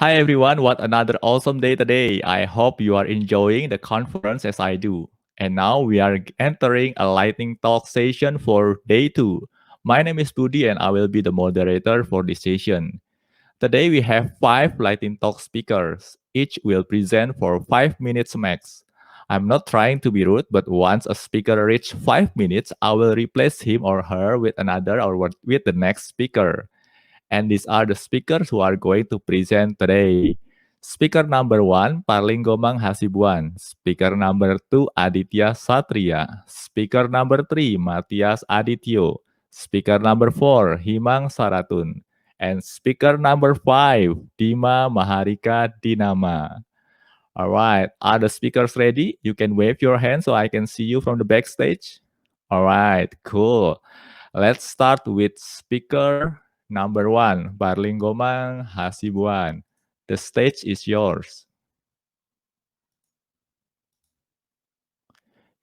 Hi everyone, what another awesome day today. I hope you are enjoying the conference as I do. And now we are entering a lightning talk session for day 2. My name is Budi and I will be the moderator for this session. Today we have 5 lightning talk speakers. Each will present for 5 minutes max. I'm not trying to be rude, but once a speaker reaches 5 minutes, I will replace him or her with another or with the next speaker. And these are the speakers who are going to present today. Speaker number one, Parlinggomang Hasibuan. Speaker number two, Aditya Satria. Speaker number three, Matias Adityo. Speaker number four, Himang Saratun. And speaker number five, Dima Maharika Dinama. All right, are the speakers ready? You can wave your hand so I can see you from the backstage. All right, cool. Let's start with speaker number one, Barlinggomang Hasibuan. The stage is yours.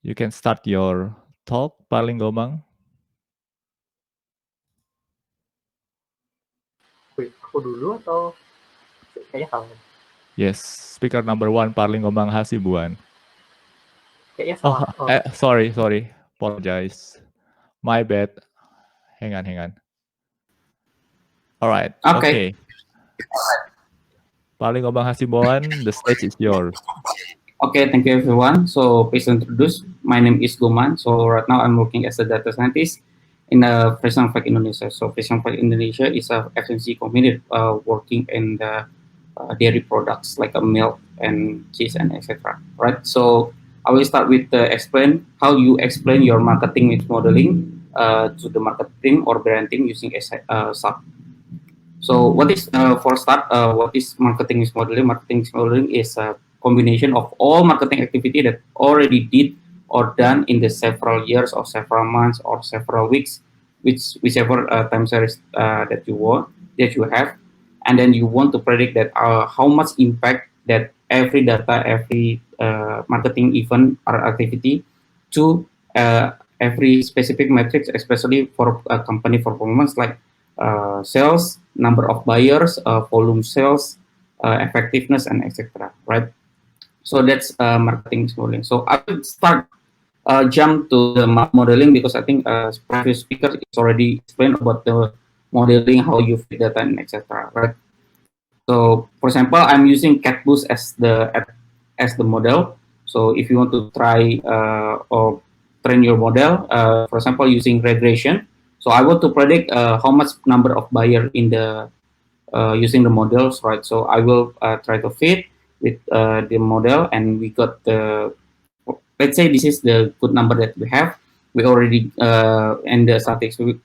You can start your talk, Barlinggomang. Wait, aku dulu atau kayaknya sama? Yes, speaker number one, Parlinggomang Hasibuan. Kayaknya Oh, sama. sorry. Apologize. My bad. Hang on. All right, Okay. Parlinggomang Hasibuan, the stage is yours. Okay, thank you everyone. So please introduce. My name is Goman. So right now I'm working as a data scientist in Fresh Fact Indonesia. So Fresh Fact Indonesia is a FMC company working in the dairy products like milk and cheese and etc. Right. So I will start with explain how you explain your marketing mix modeling to the marketing or brand team using SAP. So what is for start? What is marketing mix modeling? Marketing mix modeling is a combination of all marketing activity that already did or done in the several years or several months or several weeks, whichever time series that you have, and then you want to predict that how much impact that every data, every marketing event or activity to every specific metrics, especially for a company performance like sales, number of buyers, volume sales, effectiveness, and etc. Right. So that's marketing modeling. So I will start jump to the modeling because I think previous speaker is already explained about the modeling, how you fit data, and etc. Right. So for example, I'm using CatBoost as the model. So if you want to try or train your model, for example, using regression. So I want to predict how much number of buyer in the using the models, right? So I will try to fit with the model, and we got the, let's say this is the good number that we have. We already in the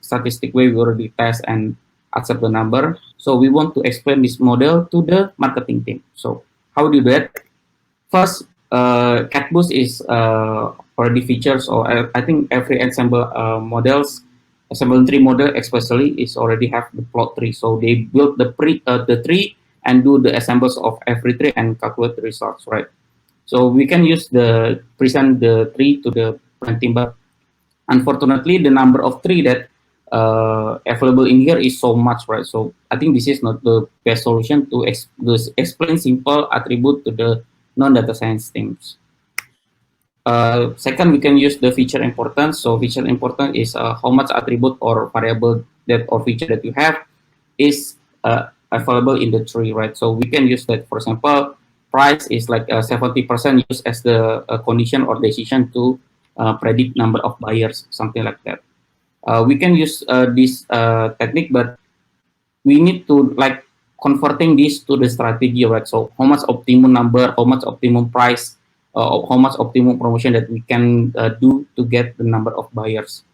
statistic way we already test and accept the number. So we want to explain this model to the marketing team. So how do you do that? First, CatBoost is already features, or I think every ensemble ensemble tree model especially is already have the plot tree. So they build the tree and do the assembles of every tree and calculate the results, right? So we can use the present the tree to the brand team, but unfortunately the number of tree that available in here is so much, right? So I think this is not the best solution to explain simple attribute to the non-data science teams. Second, we can use the feature importance. So feature importance is how much attribute or variable that or feature that you have is available in the tree, right? So we can use that. For example, price is like 70% used as the condition or decision to predict number of buyers, something like that. We can use this technique, but we need to like converting this to the strategy, right? So how much optimum number, how much optimum price, how much optimum promotion that we can do to get the number of buyers.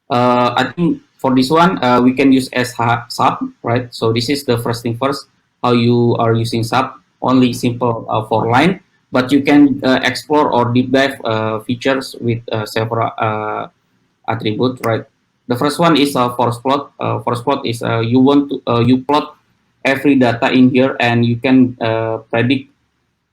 I think for this one, we can use as SAP, right? So this is the first thing first, how you are using SAP, only simple for line, but you can explore or deep dive features with several attribute, right? The first one is force plot. Force plot is you want to you plot every data in here, and you can predict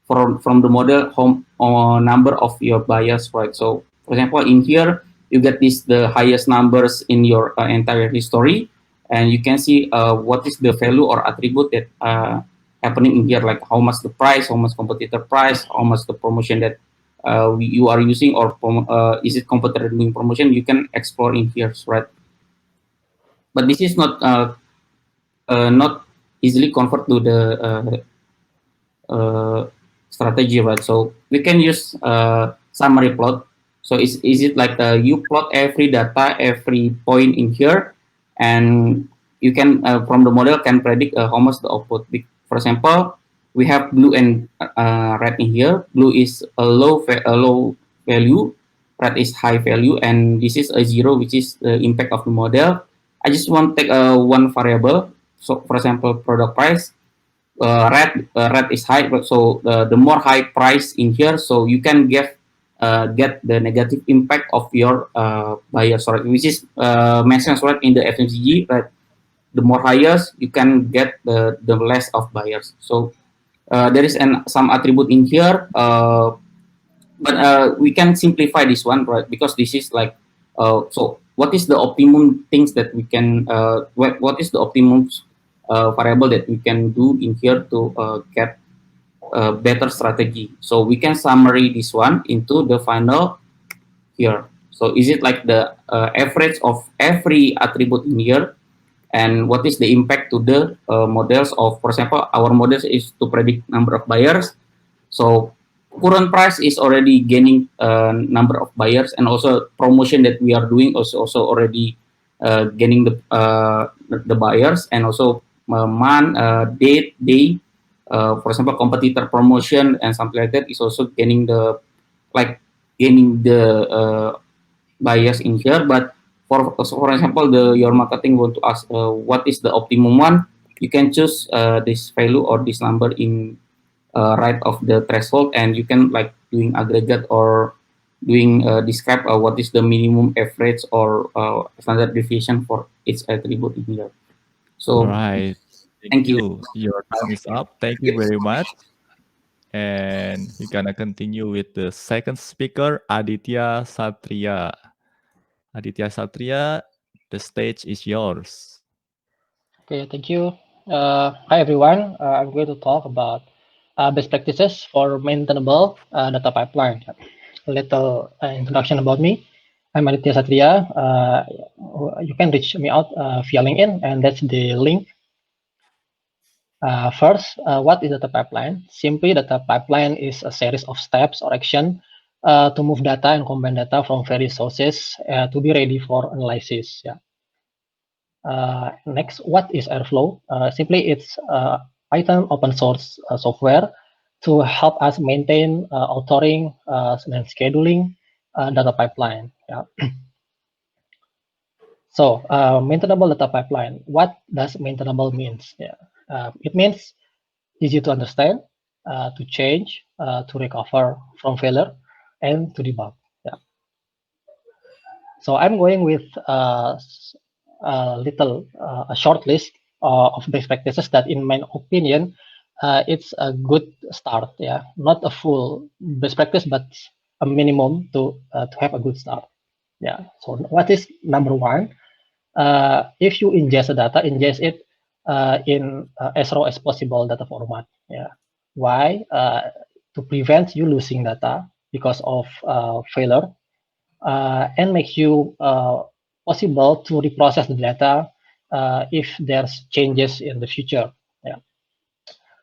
from the model how number of your buyers, right? So for example, in here you get this the highest numbers in your entire history, and you can see what is the value or attribute that happening in here, like how much the price, how much competitor price, how much the promotion that you are using, or is it competitor doing promotion, you can explore in here, right? But this is not easily convert to the strategy, right? So we can use summary plot. So is it like you plot every data, every point in here, and you can from the model can predict how much the output. For example, we have blue and red in here. Blue is a low value, red is high value, and this is a 0, which is the impact of the model. I just want to take one variable. So for example, product price. Red is high, but so the more high price in here, so you can get the negative impact of your buyers, right? Which is mentioned right in the FMCG, right? The more highest, you can get the less of buyers. So there is some attribute in here, but we can simplify this one, right? Because this is like so. What is the optimum things that we can? What is the optimum variable that we can do in here to get a better strategy? So we can summary this one into the final here. So is it like the average of every attribute in here, and what is the impact to the models of, for example, our models is to predict number of buyers. So current price is already gaining number of buyers, and also promotion that we are doing also already gaining the buyers, and also month, date, day. For example, competitor promotion and something like that is also gaining the buyers in here. But for example, your marketing want to ask what is the optimum one, you can choose this value or this number in right of the threshold, and you can like doing aggregate or doing describe what is the minimum average or standard deviation for each attribute in here. So All right. thank you. Your time is up. Thank you very much. And we're gonna continue with the second speaker, Aditya Satria. Aditya Satria, the stage is yours. Okay, thank you. Hi everyone. I'm going to talk about best practices for maintainable data pipeline. A little introduction about me. I'm Aditya Satria. You can reach me out via LinkedIn, and that's the link. First, what is data pipeline? Simply, data pipeline is a series of steps or action to move data and combine data from various sources to be ready for analysis. Yeah. Next, what is Airflow? Simply, it's Python open source software to help us maintain, authoring, and scheduling data pipeline. Yeah. So, maintainable data pipeline. What does maintainable means? Yeah. It means easy to understand, to change, to recover from failure, and to debug. Yeah. So I'm going with a short list of best practices that, in my opinion, it's a good start. Yeah, not a full best practice, but a minimum to have a good start. Yeah. So what is number one? If you ingest the data, ingest it in as raw as possible data format. Yeah. Why? To prevent you losing data because of failure, and make you possible to reprocess the data if there's changes in the future. Yeah.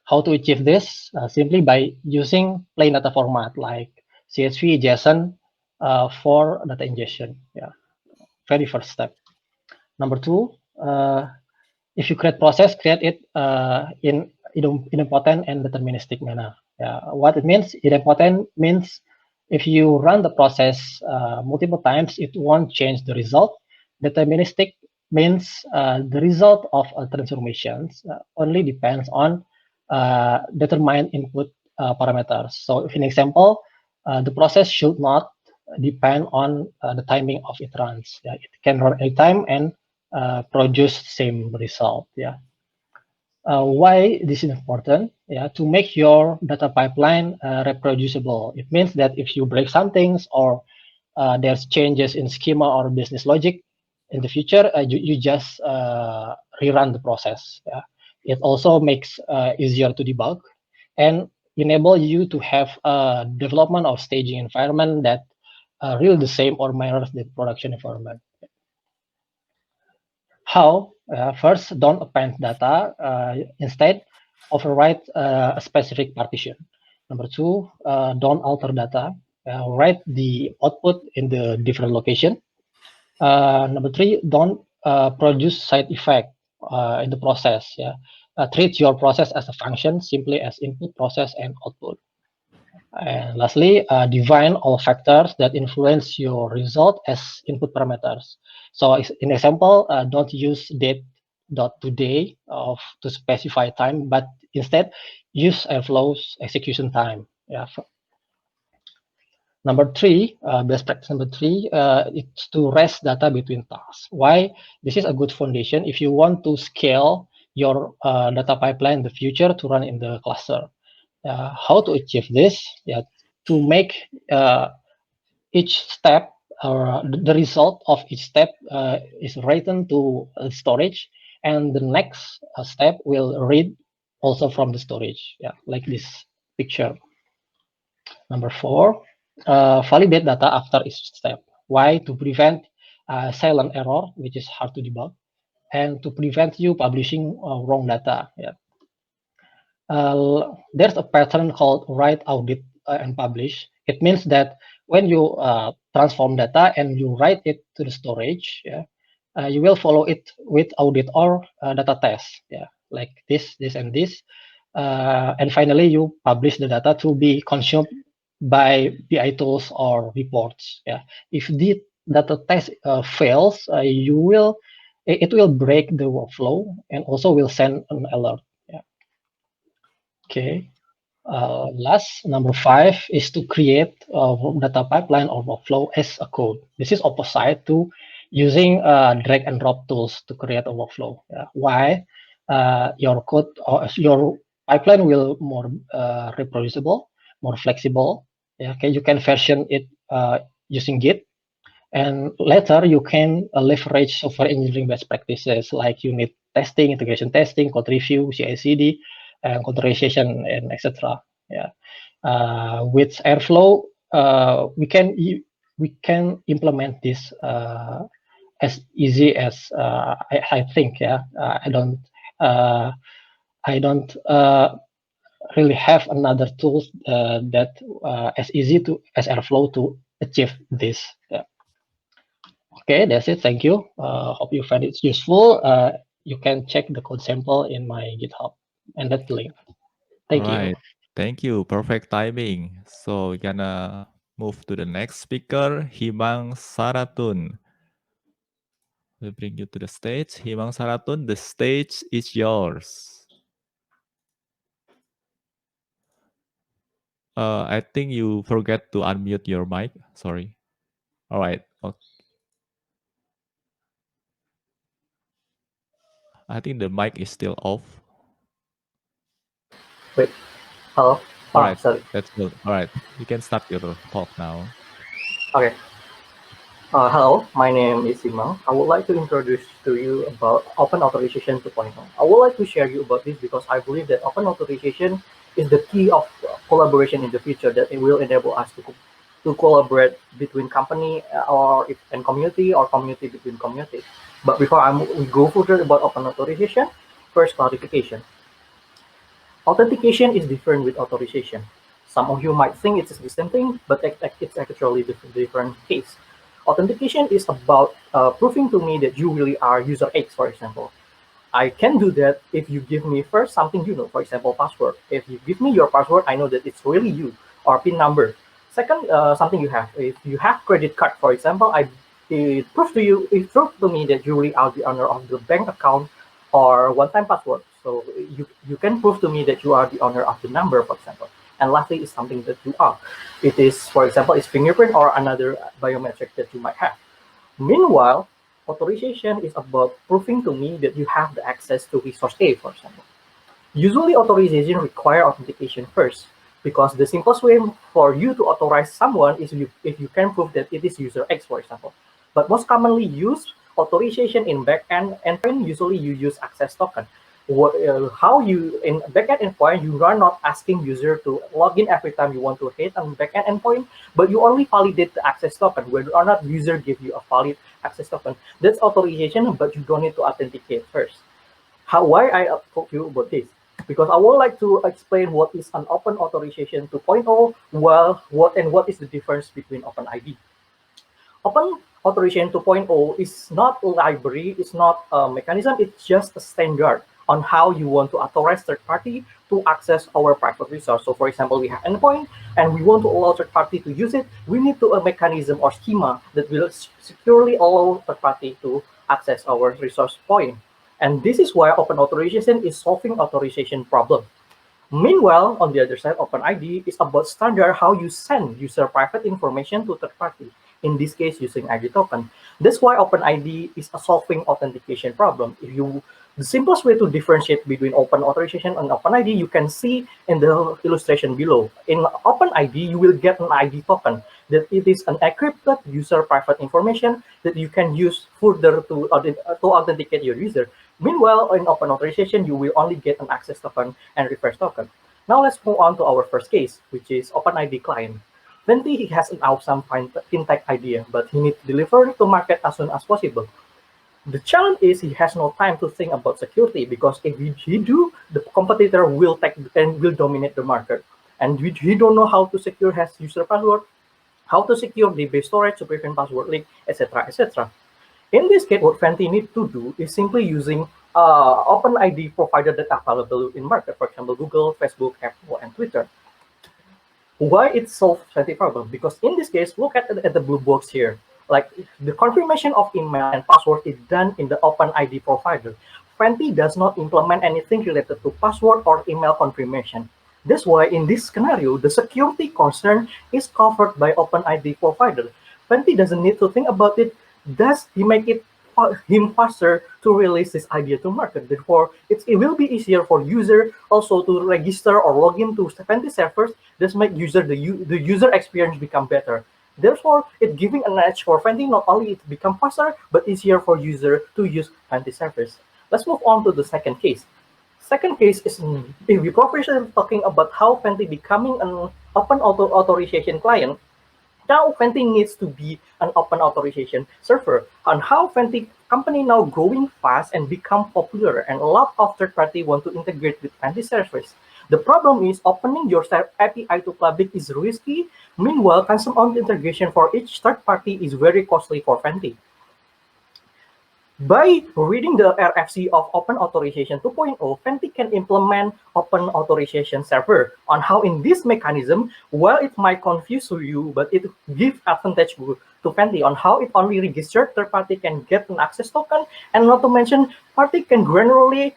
How to achieve this? Simply by using plain data format like CSV, JSON for data ingestion. Yeah. Very first step. Number two, if you create process, create it in idempotent and deterministic manner. Yeah. What it means, idempotent means if you run the process multiple times, it won't change the result. Deterministic means the result of transformations only depends on determined input parameters. So, if an example, the process should not depend on the timing of it runs. Yeah, it can run anytime and produce same result. Yeah. Why this is important? Yeah, to make your data pipeline reproducible. It means that if you break some things or there's changes in schema or business logic in the future, you just rerun the process. Yeah. It also makes easier to debug and enable you to have a development or staging environment that really the same or mirrors the production environment. How? First, don't append data. Instead, overwrite a specific partition. Number two, don't alter data. Write the output in the different location. Number three, don't produce side effect in the process. Yeah, treat your process as a function, simply as input, process, and output. And lastly, define all factors that influence your result as input parameters. So in example, don't use date.today to specify time, but instead use Airflow's execution time. Yeah. Number three, best practice number three, it's to rest data between tasks. Why? This is a good foundation if you want to scale your data pipeline in the future to run in the cluster. How to achieve this? Yeah, to make each step or the result of each step is written to storage, and the next step will read also from the storage. Yeah, like this picture. Number four, validate data after each step. Why? To prevent silent error, which is hard to debug, and to prevent you publishing wrong data. Yeah. There's a pattern called write, audit, and publish. It means that when you transform data and you write it to the storage, yeah, you will follow it with audit or data test, yeah, like this, and this. And finally, you publish the data to be consumed by BI tools or reports. Yeah, if the data test fails, it will break the workflow and also will send an alert. Okay. Last, number five is to create a data pipeline or workflow as a code. This is opposite to using drag and drop tools to create a workflow. Why? Your code or your pipeline will more reproducible, more flexible. Okay, you can version it using Git, and later you can leverage software engineering best practices like unit testing, integration testing, code review, CI/CD, and containerization, and etc. Yeah, with Airflow, we can implement this as easy as I think. Yeah, I don't really have another tool that as easy as Airflow to achieve this. Yeah. Okay, that's it. Thank you. Hope you find it useful. You can check the code sample in my GitHub, and that's the link. Thank you. Right. Thank you. Perfect timing. So we're gonna move to the next speaker, Himang Saratun. We bring you to the stage. Himang Saratun, the stage is yours. I think you forget to unmute your mic. Sorry. All right. Okay. I think the mic is still off. Wait. Hello? All right. Sorry. That's good. All right. You can start your talk now. Okay. Hello, my name is Simang. I would like to introduce to you about Open Authorization 2.0. I would like to share you about this because I believe that Open Authorization is the key of collaboration in the future, that it will enable us to collaborate between company and community, or community between community. But before we go further about Open Authorization, first clarification. Authentication is different with authorization. Some of you might think it's the same thing, but it's actually a different case. Authentication is about proving to me that you really are user X, for example. I can do that if you give me first something you know, for example, password. If you give me your password, I know that it's really you, or PIN number. Second, something you have. If you have credit card, for example, it proves to me that you really are the owner of the bank account or one-time password. So you can prove to me that you are the owner of the number, for example. And lastly is something that you are. It is, for example, is fingerprint or another biometric that you might have. Meanwhile, authorization is about proving to me that you have the access to resource A, for example. Usually, authorization requires authentication first, because the simplest way for you to authorize someone is if you can prove that it is user X, for example. But most commonly used authorization in backend, usually you use access token. how you in backend endpoint, you are not asking user to log in every time you want to hit on backend endpoint, but you only validate the access token, whether or not user give you a valid access token. That's authorization, but you don't need to authenticate first. Why I told you about this? Because I would like to explain what is an open authorization 2.0, well, what is the difference between OpenID. Open Authorization 2.0 is not a library, it's not a mechanism, it's just a standard on how you want to authorize third party to access our private resource. So for example, we have endpoint and we want to allow third party to use it, we need to a mechanism or schema that will securely allow third party to access our resource point. And this is why open authorization is solving authorization problem. Meanwhile, on the other side, OpenID is about standard how you send user private information to third party, in this case using ID token. That's why OpenID is a solving authentication problem. The simplest way to differentiate between open authorization and OpenID, you can see in the illustration below. In OpenID, you will get an ID token, that it is an encrypted user private information that you can use further to authenticate your user. Meanwhile, in open authorization, you will only get an access token and refresh token. Now let's move on to our first case, which is OpenID client. Venti, he has an awesome fintech idea, but he needs to deliver it to market as soon as possible. The challenge is he has no time to think about security, because if he do, the competitor will take and will dominate the market. And he don't know how to secure his user password, how to secure the base storage to prevent password leak, etc., etc. In this case, what Venti needs to do is simply using OpenID provider that are available in market, for example, Google, Facebook, Apple, and Twitter. Why it solves Venti problem? Because in this case, look at the blue box here. Like the confirmation of email and password is done in the OpenID provider. Venti does not implement anything related to password or email confirmation. That's why in this scenario, the security concern is covered by OpenID provider. Venti doesn't need to think about it. Thus, he make it him faster to release this idea to market. Therefore, it will be easier for user also to register or log into Venti servers. This make the user experience become better. Therefore, it giving an edge for Venti. Not only it become faster, but easier for user to use Venti service. Let's move on to the second case. Second case is if we professionally talking about how Venti becoming an open authorization client. Now Venti needs to be an open authorization server. And how Venti company now growing fast and become popular, and a lot of third party want to integrate with Venti service. The problem is opening your API to public is risky. Meanwhile, custom-owned integration for each third party is very costly for Venti. By reading the RFC of Open Authorization 2.0, Venti can implement Open Authorization Server on how in this mechanism, while it might confuse you, but it gives advantage to Venti on how it only registered third party can get an access token, and not to mention party can granularly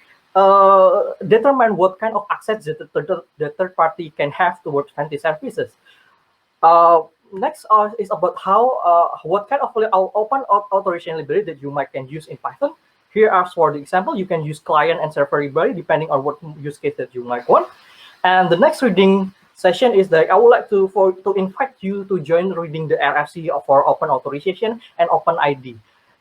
determine what kind of access the third party can have towards Venti services. Next is about how what kind of open authorization library that you might can use in Python. Here are for the example, you can use client and server library depending on what use case that you might want. And the next reading session is that I would like to invite you to join reading the RFC for open authorization and OpenID,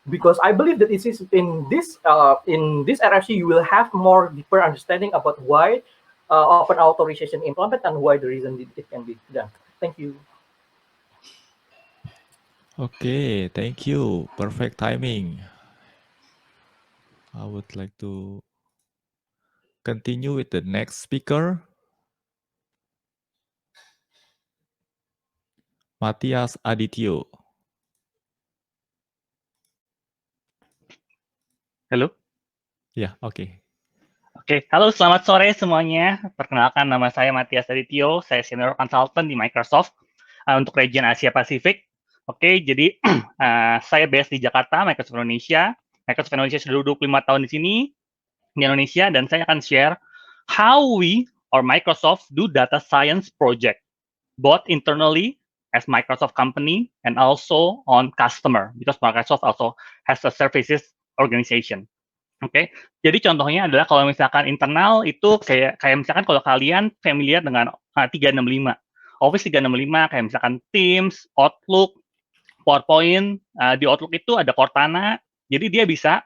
because I believe that this is in this RFC you will have more deeper understanding about why open authorization implement and why the reason it can be done. Thank you. Okay, thank you. Perfect timing. I would like to continue with the next speaker, Matthias Adityo. Halo. Ya, oke. Oke, halo selamat sore semuanya. Perkenalkan nama saya Matthias Adityo, saya senior consultant di Microsoft untuk region Asia Pasifik. Oke, jadi saya based di Jakarta, Microsoft Indonesia. Microsoft Indonesia sudah 25 tahun di sini, di Indonesia, dan saya akan share how we or Microsoft do data science project, both internally as Microsoft company and also on customer, because Microsoft also has a services organization. Oke, jadi contohnya adalah kalau misalkan internal itu kayak misalkan kalau kalian familiar dengan 365, Office 365 kayak misalkan Teams, Outlook, PowerPoint. Di Outlook itu ada Cortana, Jadi dia bisa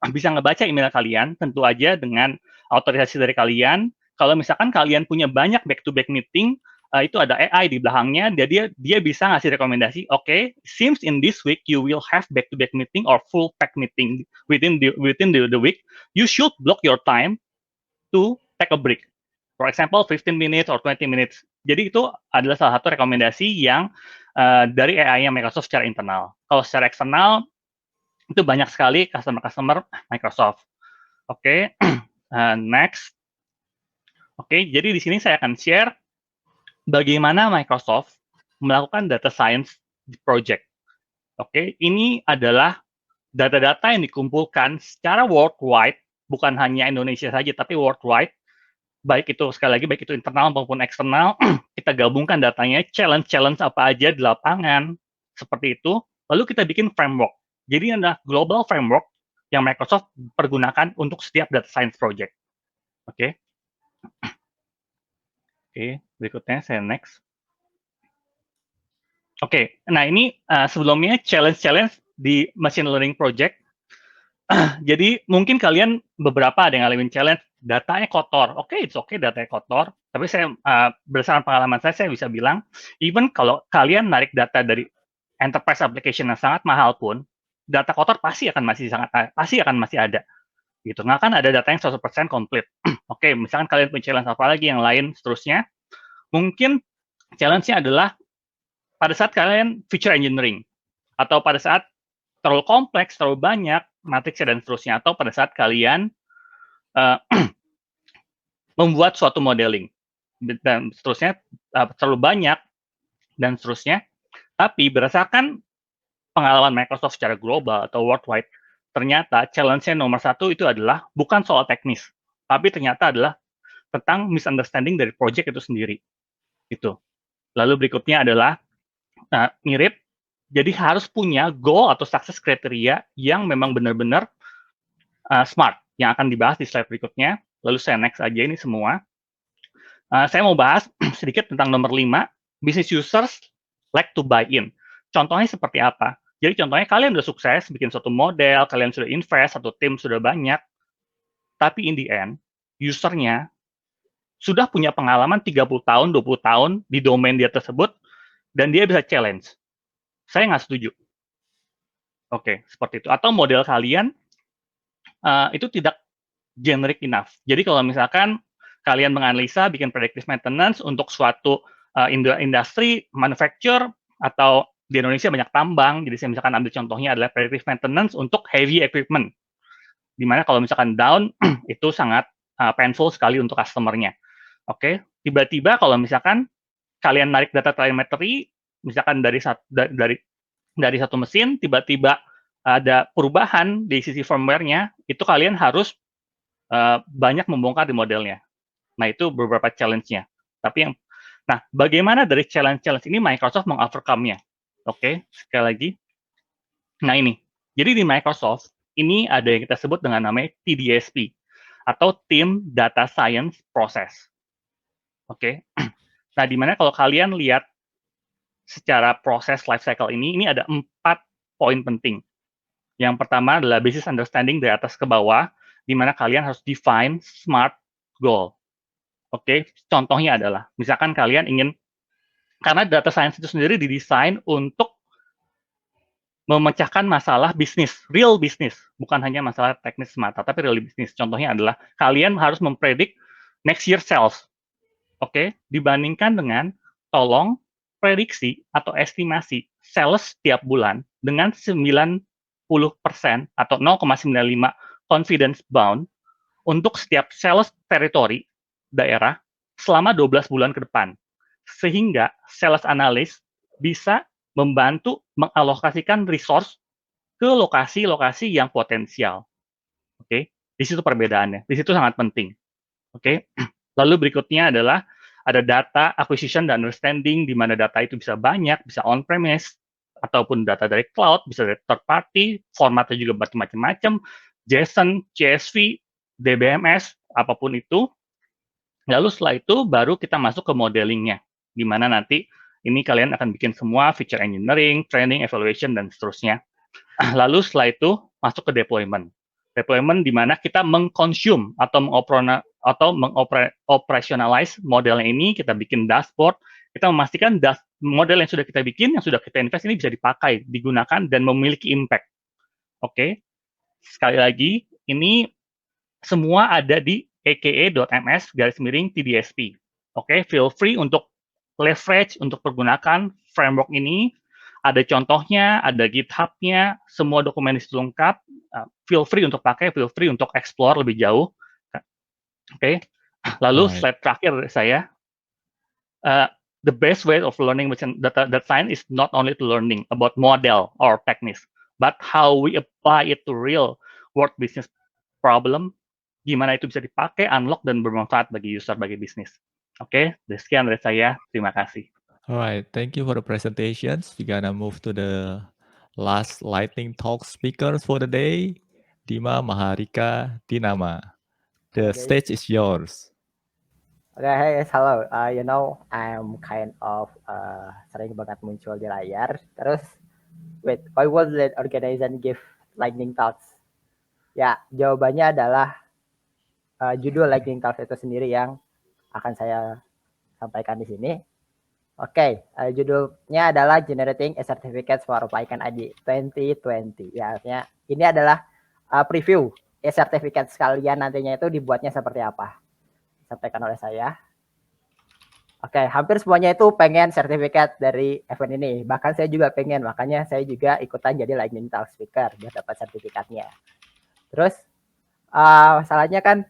bisa ngebaca email kalian, tentu aja dengan otorisasi dari kalian. Kalau misalkan kalian punya banyak back-to-back meeting, itu ada AI di belakangnya, dia bisa ngasih rekomendasi, okay, seems in this week you will have back-to-back meeting or full pack meeting within the week. You should block your time to take a break. For example, 15 minutes or 20 minutes. Jadi itu adalah salah satu rekomendasi yang dari AI-nya Microsoft secara internal. Kalau secara eksternal, itu banyak sekali customer Microsoft. Oke, next. Oke, jadi di sini saya akan share bagaimana Microsoft melakukan data science project. Oke, ini adalah data-data yang dikumpulkan secara worldwide, bukan hanya Indonesia saja, tapi worldwide. Baik itu, sekali lagi, baik itu internal maupun eksternal, kita gabungkan datanya, challenge-challenge apa aja di lapangan, seperti itu, lalu kita bikin framework. Jadi ada global framework yang Microsoft pergunakan untuk setiap data science project. Oke. Oke, berikutnya saya next. Oke, nah ini sebelumnya challenge-challenge di machine learning project. Jadi mungkin kalian beberapa ada yang ngalamin challenge, datanya kotor. Oke, it's okay datanya kotor. Tapi saya berdasarkan pengalaman saya bisa bilang, even kalau kalian narik data dari enterprise application yang sangat mahal pun, data kotor pasti akan masih ada. Gitu. Nggak akan ada data yang 100% komplit. Oke, misalkan kalian punya challenge apa lagi yang lain seterusnya, mungkin challenge-nya adalah pada saat kalian feature engineering, atau pada saat terlalu kompleks, terlalu banyak, matriksnya dan seterusnya, atau pada saat kalian membuat suatu modeling, dan seterusnya, terlalu banyak, dan seterusnya. Tapi berdasarkan pengalaman Microsoft secara global atau worldwide, ternyata challenge-nya nomor satu itu adalah bukan soal teknis, tapi ternyata adalah tentang misunderstanding dari project itu sendiri. Itu. Lalu berikutnya adalah mirip, jadi harus punya goal atau success criteria yang memang benar-benar smart, yang akan dibahas di slide berikutnya. Lalu saya next aja ini semua. Saya mau bahas sedikit tentang nomor 5, business users like to buy in. Contohnya seperti apa? Jadi contohnya kalian udah sukses bikin suatu model, kalian sudah invest, satu tim sudah banyak, tapi in the end, usernya sudah punya pengalaman 30 tahun, 20 tahun di domain dia tersebut, dan dia bisa challenge. Saya nggak setuju. Oke, seperti itu. Atau model kalian itu tidak generic enough. Jadi kalau misalkan kalian menganalisa, bikin predictive maintenance untuk suatu industri, manufacture, atau di Indonesia banyak tambang, jadi saya misalkan ambil contohnya adalah predictive maintenance untuk heavy equipment. Dimana kalau misalkan down, itu sangat painful sekali untuk customer-nya. Oke, tiba-tiba kalau misalkan kalian narik data telemetry, misalkan dari satu mesin, tiba-tiba ada perubahan di sisi firmware-nya, itu kalian harus banyak membongkar di modelnya. Nah, itu beberapa challenge-nya. Nah, bagaimana dari challenge-challenge ini Microsoft meng-overcome-nya? Oke, sekali lagi. Nah, ini. Jadi di Microsoft, ini ada yang kita sebut dengan namanya TDSP, atau Team Data Science Process. Oke. Nah, di mana kalau kalian lihat secara proses life cycle ini ada 4 poin penting. Yang pertama adalah business understanding dari atas ke bawah, di mana kalian harus define smart goal. Oke, contohnya adalah, misalkan kalian ingin, karena data science itu sendiri didesain untuk memecahkan masalah bisnis, real bisnis, bukan hanya masalah teknis semata, tapi real bisnis. Contohnya adalah, kalian harus mempredik next year sales. Oke, dibandingkan dengan tolong prediksi atau estimasi sales setiap bulan dengan 90% atau 0,95 confidence bound untuk setiap sales territory daerah selama 12 bulan ke depan. Sehingga sales analyst bisa membantu mengalokasikan resource ke lokasi-lokasi yang potensial. Oke, di situ perbedaannya. Di situ sangat penting. Oke. Lalu berikutnya adalah ada data acquisition dan understanding, di mana data itu bisa banyak, bisa on-premise, ataupun data dari cloud, bisa dari third party, formatnya juga macam-macam, JSON, CSV, DBMS, apapun itu. Lalu setelah itu baru kita masuk ke modelingnya, di mana nanti ini kalian akan bikin semua feature engineering, training, evaluation, dan seterusnya. Lalu setelah itu masuk ke deployment. Deployment di mana kita mengkonsum atau mengoperationalize modelnya ini, kita bikin dashboard, kita memastikan model yang sudah kita bikin, yang sudah kita invest ini bisa dipakai, digunakan, dan memiliki impact. Oke, sekali lagi, ini semua ada di aka.ms/TDSP. Oke, feel free untuk leverage, untuk pergunakan framework ini. Ada contohnya, ada GitHub-nya, semua dokumen di situ lengkap. Feel free untuk pakai, feel free untuk explore lebih jauh. Oke, lalu slide terakhir saya. The best way of learning data science is not only to learning about model or techniques, but how we apply it to real world business problem. Gimana itu bisa dipakai, unlock, dan bermanfaat bagi user, bagi bisnis. Oke, sekian dari saya. Terima kasih. Alright, thank you for the presentations. We're gonna move to the last lightning talk speakers for the day, Dima Maharika Dinama. The stage is yours. Okay, hey, hello. I'm kind of sering banget muncul di layar. Terus, wait, why would the organization give lightning talks? Ya, jawabannya adalah judul lightning talks itu sendiri yang akan saya sampaikan di sini. Oke, judulnya adalah Generating a Certificate for PyCon ID 2020. Ya, artinya ini adalah preview sertifikat sekalian nantinya itu dibuatnya seperti apa. Sampaikan oleh saya. Oke, hampir semuanya itu pengen sertifikat dari event ini. Bahkan saya juga pengen, makanya saya juga ikutan jadi lightning talk speaker biar dapat sertifikatnya. Terus masalahnya kan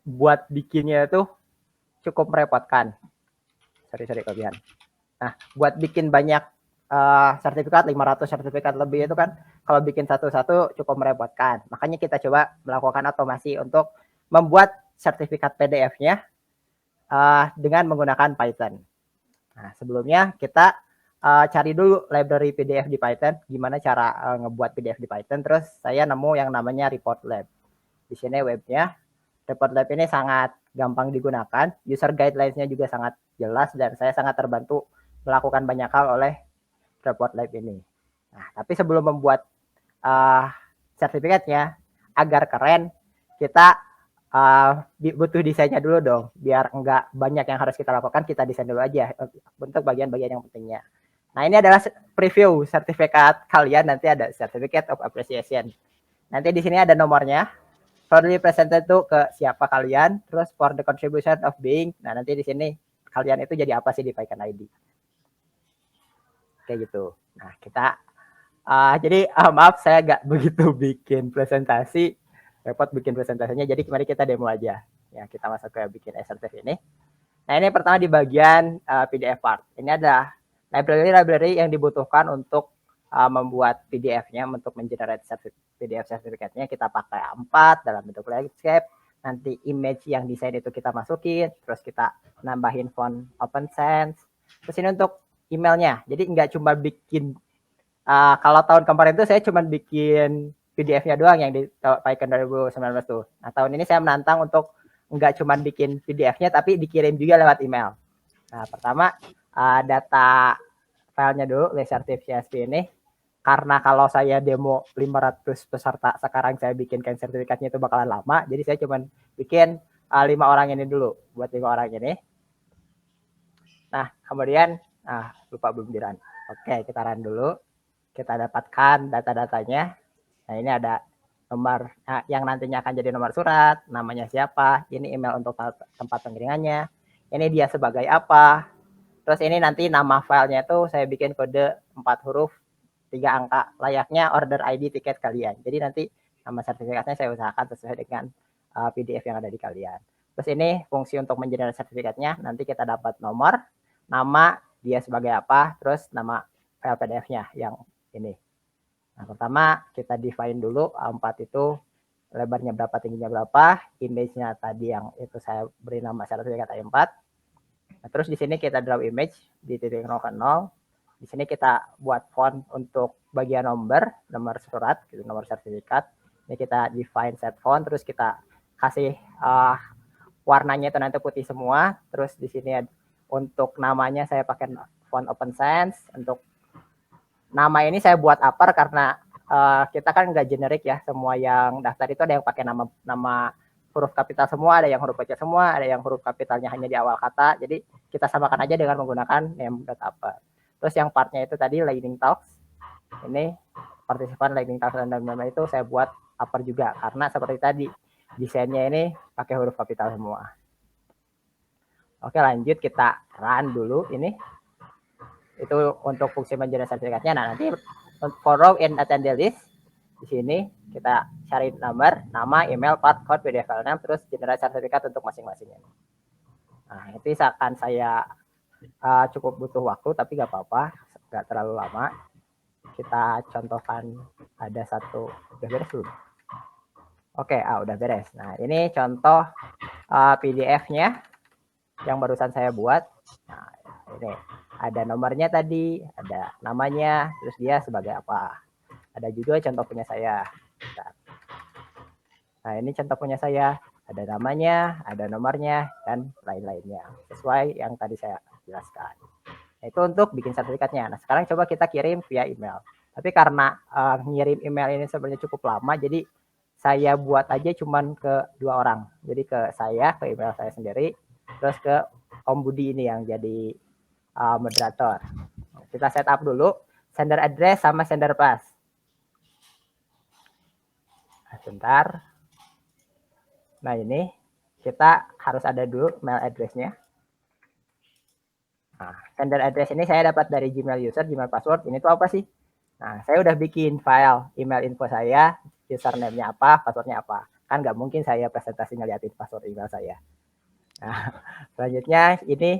buat bikinnya itu cukup merepotkan. Sorry kelebihan. Nah, buat bikin banyak sertifikat, 500 sertifikat lebih itu kan kalau bikin satu-satu cukup merepotkan. Makanya kita coba melakukan otomasi untuk membuat sertifikat PDF-nya dengan menggunakan Python. Nah, sebelumnya kita cari dulu library PDF di Python, gimana cara ngebuat PDF di Python. Terus saya nemu yang namanya Report Lab. Di sini webnya. Report Lab ini sangat gampang digunakan, user guidelines-nya juga sangat jelas, dan saya sangat terbantu melakukan banyak hal oleh Report Lab ini. Nah, tapi sebelum membuat sertifikatnya agar keren, kita butuh desainnya dulu dong, biar enggak banyak yang harus kita lakukan, kita desain dulu aja untuk bagian-bagian yang pentingnya. Nah, ini adalah preview sertifikat kalian, nanti ada Certificate of Appreciation. Nanti di sini ada nomornya, proudly presented itu ke siapa kalian, terus for the contribution of being, nah nanti di sini kalian itu jadi apa sih di PyCon ID. Kayak gitu. Nah, kita jadi maaf saya nggak begitu bikin presentasi, repot bikin presentasinya, jadi mari kita demo aja. Ya, kita masuk ke bikin assertive ini. Nah, ini pertama di bagian PDF part. Ini ada library yang dibutuhkan untuk membuat PDF-nya, untuk mengenerate PDF sertifikatnya. Kita pakai A4 dalam bentuk landscape. Nanti image yang desain itu kita masukin, terus kita nambahin font OpenSense. Terus ini untuk emailnya. Jadi nggak cuma bikin, kalau tahun kemarin itu saya cuma bikin PDF-nya doang yang di PyCon 2019 tuh. Nah, tahun ini saya menantang untuk nggak cuma bikin PDF-nya, tapi dikirim juga lewat email. Nah, pertama data filenya dulu, Certif.csv ini. Karena kalau saya demo 500 peserta, sekarang saya bikinkan sertifikatnya itu bakalan lama. Jadi saya cuma bikin 5 orang ini dulu, buat 5 orang ini. Nah, kemudian, lupa belum di-run. Oke, kita run dulu. Kita dapatkan data-datanya. Nah, ini ada nomor yang nantinya akan jadi nomor surat, namanya siapa, ini email untuk tempat pengirimannya, ini dia sebagai apa. Terus ini nanti nama filenya itu saya bikin kode 4 huruf, 3 angka, layaknya order ID tiket kalian. Jadi nanti nama sertifikatnya saya usahakan sesuai dengan PDF yang ada di kalian. Terus ini fungsi untuk mengenerate sertifikatnya, nanti kita dapat nomor, nama, dia sebagai apa, terus nama file PDF-nya yang ini. Nah, pertama kita define dulu A4 itu lebarnya berapa, tingginya berapa, image-nya tadi yang itu saya beri nama sertifikat A4. Nah, terus di sini kita draw image di titik 0 ke 0. Di sini kita buat font untuk bagian nomor surat, gitu, nomor sertifikat. Ini kita define set font, terus kita kasih warnanya itu nanti putih semua. Terus di sini untuk namanya saya pakai font OpenSense. Untuk nama ini saya buat upper karena kita kan nggak generik ya, semua yang daftar itu ada yang pakai nama huruf kapital semua, ada yang huruf kecil semua, ada yang huruf kapitalnya hanya di awal kata. Jadi kita samakan aja dengan menggunakan name.upper. Terus yang partnya itu tadi Lightning Talks. Ini partisipan Lightning Talks dan itu saya buat upper juga karena seperti tadi desainnya ini pakai huruf kapital semua. Oke, lanjut kita run dulu ini. Itu untuk fungsi mengenerate sertifikatnya. Nah, nanti for row in attendee list di sini kita cari nomor, nama, email, part, code, PDF file name, terus generate sertifikat untuk masing-masingnya. Nah, itu akan saya cukup butuh waktu, tapi nggak apa-apa, nggak terlalu lama. Kita contohkan ada satu, udah beres belum? Oke, udah beres. Nah, ini contoh PDF-nya yang barusan saya buat. Nah, ini ada nomornya tadi, ada namanya, terus dia sebagai apa. Ada juga contoh punya saya. Nah, ini contoh punya saya. Ada namanya, ada nomornya, dan lain-lainnya. Sesuai yang tadi saya jelaskan. Nah, itu untuk bikin sertifikatnya. Nah, sekarang coba kita kirim via email. Tapi karena ngirim email ini sebenarnya cukup lama, jadi saya buat aja cuman ke 2 orang. Jadi ke saya, ke email saya sendiri, terus ke Om Budi ini yang jadi moderator. Kita setup dulu sender address sama sender pass. Sebentar. Nah, ini kita harus ada dulu mail address-nya. Nah, sender address ini saya dapat dari Gmail user, Gmail password. Ini tuh apa sih? Nah, saya udah bikin file email info saya, username-nya apa, password-nya apa. Kan nggak mungkin saya presentasi ngeliatin password email saya. Nah, selanjutnya ini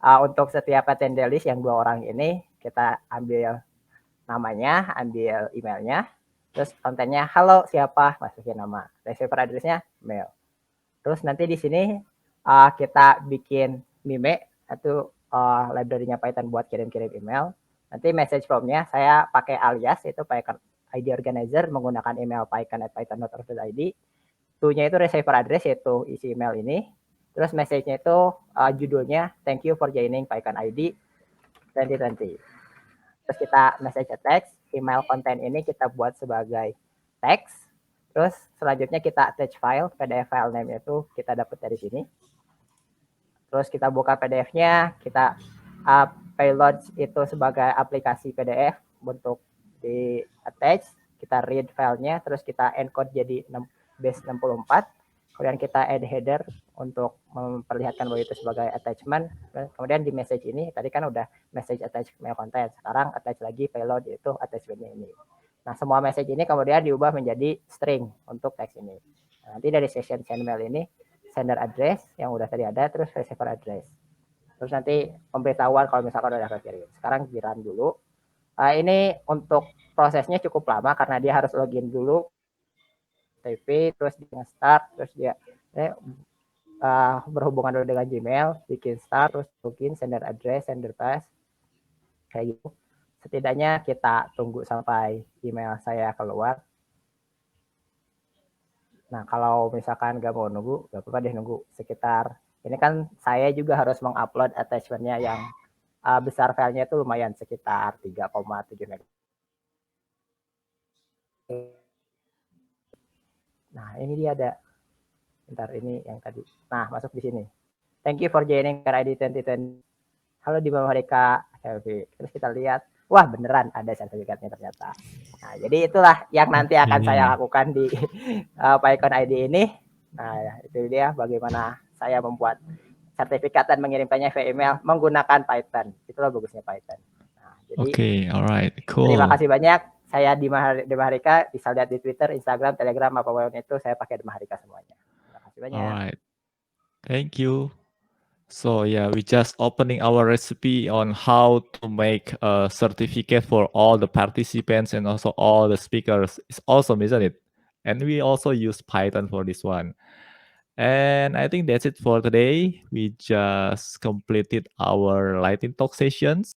untuk setiap attendee list yang 2 orang ini, kita ambil namanya, ambil emailnya, terus kontennya halo siapa, masukin nama, receiver address-nya mail. Terus nanti di sini kita bikin mime, itu library-nya Python buat kirim-kirim email. Nanti message from-nya saya pakai alias, itu Python ID organizer menggunakan email python@python.org.id. To-nya itu receiver address, yaitu isi email ini. Terus message-nya itu judulnya thank you for joining Python ID 2020. Terus kita message attach, email content ini kita buat sebagai teks. Terus selanjutnya kita attach file, PDF file name itu kita dapat dari sini. Terus kita buka PDF-nya, kita payload itu sebagai aplikasi PDF bentuk di attach, kita read filenya, terus kita encode jadi base 64. Kemudian kita add header untuk memperlihatkan bahwa itu sebagai attachment. Kemudian di message ini, tadi kan udah message attach mail content. Sekarang attach lagi payload, itu attachment-nya ini. Nah, semua message ini kemudian diubah menjadi string untuk teks ini. Nah, nanti dari session send mail ini, sender address yang udah tadi ada, terus receiver address. Terus nanti pemberitahuan kalau misalkan udah kirim. Sekarang run dulu. Ini untuk prosesnya cukup lama karena dia harus login dulu. TP, terus dia start, terus dia berhubungan dulu dengan Gmail, bikin start, terus login, sender address, sender pass, kayak gitu. Setidaknya kita tunggu sampai email saya keluar. Nah, kalau misalkan nggak mau nunggu, nggak apa-apa deh nunggu sekitar. Ini kan saya juga harus mengupload attachment-nya yang besar filenya itu lumayan sekitar 3,7 MB. Nah, ini dia ada. Bentar, ini yang tadi. Nah, masuk di sini. Thank you for joining ID 2020. Halo di bawah Rika, Selfie. Terus kita lihat, wah beneran ada sertifikatnya ternyata. Nah, jadi itulah yang nanti akan saya lakukan di PyCon ID ini. Nah, itu dia bagaimana saya membuat sertifikat dan mengirimkannya via email menggunakan Python. Itulah bagusnya Python. Nah, jadi, alright, cool. Terima kasih banyak. Saya di Maharika, bisa lihat di Twitter, Instagram, Telegram, apapun itu saya pakai di Maharika semuanya. Terima kasih banyak. Alright, thank you. So yeah, we just opening our recipe on how to make a certificate for all the participants and also all the speakers. It's awesome, isn't it? And we also use Python for this one. And I think that's it for today. We just completed our Lightning Talk sessions.